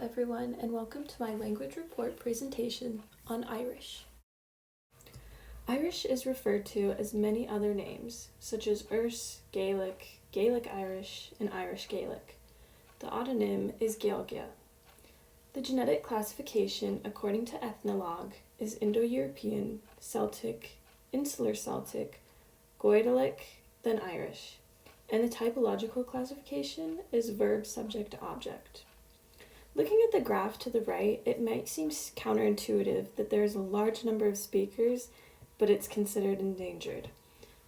everyone, and welcome to my language report presentation on Irish. Irish is referred to as many other names, such as Erse, Gaelic, Gaelic Irish, and Irish Gaelic. The autonym is Gaeilge. The genetic classification, according to Ethnologue, is Indo-European, Celtic, Insular Celtic, Goidelic, then Irish, and the typological classification is verb-subject-object. Looking at the graph to the right, it might seem counterintuitive that there is a large number of speakers, but it's considered endangered.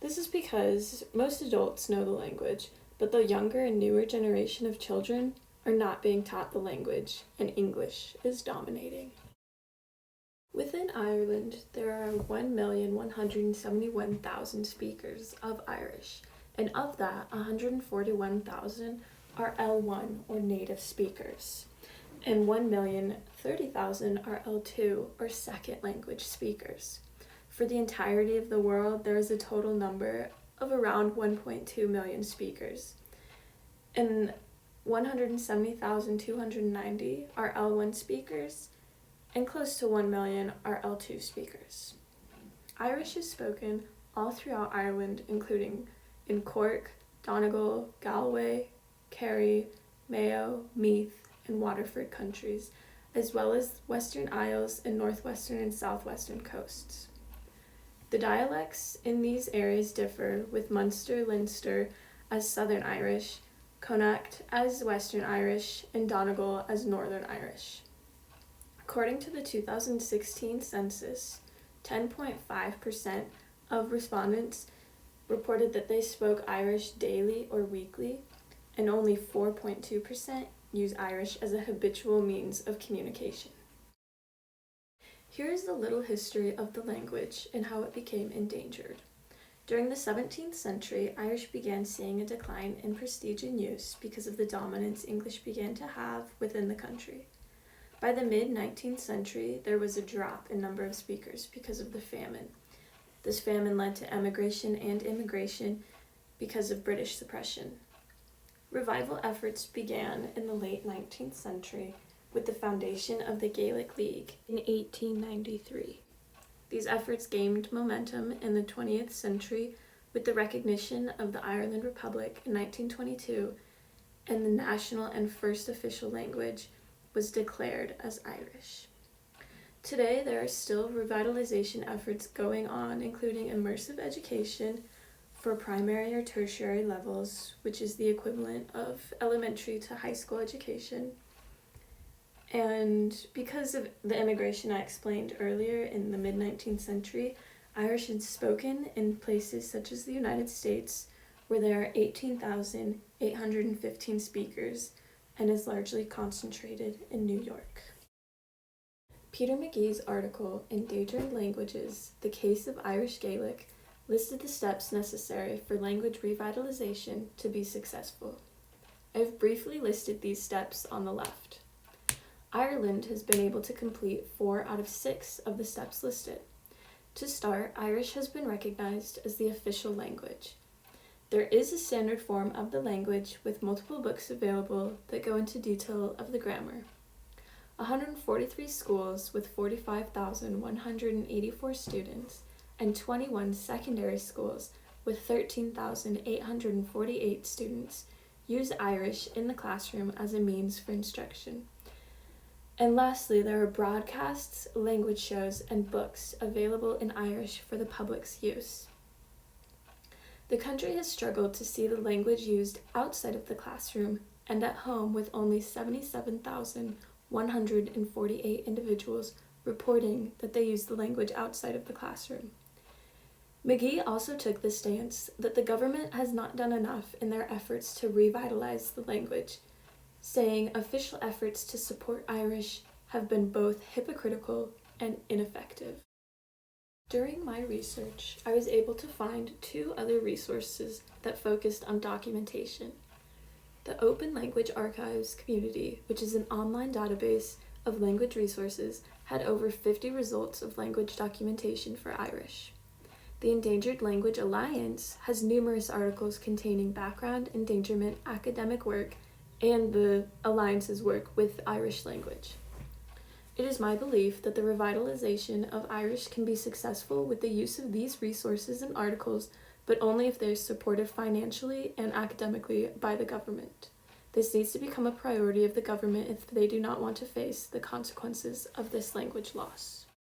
This is because most adults know the language, but the younger and newer generation of children are not being taught the language, and English is dominating. Within Ireland, there are 1,171,000 speakers of Irish, and of that, 141,000 are L1 or native speakers, and 1,030,000 are L2 or second language speakers. For the entirety of the world, there is a total number of around 1.2 million speakers, and 170,290 are L1 speakers, and close to 1 million are L2 speakers. Irish is spoken all throughout Ireland, including in Cork, Donegal, Galway, Kerry, Mayo, Meath, and Waterford counties, as well as Western Isles and northwestern and southwestern coasts. The dialects in these areas differ, with Munster, Leinster as Southern Irish, Connacht as Western Irish, and Donegal as Northern Irish. According to the 2016 census, 10.5% of respondents reported that they spoke Irish daily or weekly, and only 4.2% use Irish as a habitual means of communication. Here is the little history of the language and how it became endangered. During the 17th century, Irish began seeing a decline in prestige and use because of the dominance English began to have within the country. By the mid-19th century, there was a drop in number of speakers because of the famine. This famine led to emigration and immigration because of British suppression. Revival efforts began in the late 19th century with the foundation of the Gaelic League in 1893. These efforts gained momentum in the 20th century with the recognition of the Ireland Republic in 1922, and the national and first official language was declared as Irish. Today, there are still revitalization efforts going on, including immersive education for primary or tertiary levels, which is the equivalent of elementary to high school education. And because of the immigration I explained earlier in the mid-19th century, Irish is spoken in places such as the United States, where there are 18,815 speakers, and is largely concentrated in New York. Peter McGee's article, Endangered Languages, The Case of Irish Gaelic, listed the steps necessary for language revitalization to be successful. I have briefly listed these steps on the left. Ireland has been able to complete 4 out of 6 of the steps listed. To start, Irish has been recognized as the official language. There is a standard form of the language with multiple books available that go into detail of the grammar. 143 schools with 45,184 students and 21 secondary schools with 13,848 students use Irish in the classroom as a means for instruction. And lastly, there are broadcasts, language shows, and books available in Irish for the public's use. The country has struggled to see the language used outside of the classroom and at home, with only 77,148 individuals reporting that they use the language outside of the classroom. McGee also took the stance that the government has not done enough in their efforts to revitalize the language, saying official efforts to support Irish have been both hypocritical and ineffective. During my research, I was able to find 2 other resources that focused on documentation. The Open Language Archives community, which is an online database of language resources, had over 50 results of language documentation for Irish. The Endangered Language Alliance has numerous articles containing background endangerment academic work and the Alliance's work with the Irish language. It is my belief that the revitalization of Irish can be successful with the use of these resources and articles, but only if they are supported financially and academically by the government. This needs to become a priority of the government if they do not want to face the consequences of this language loss.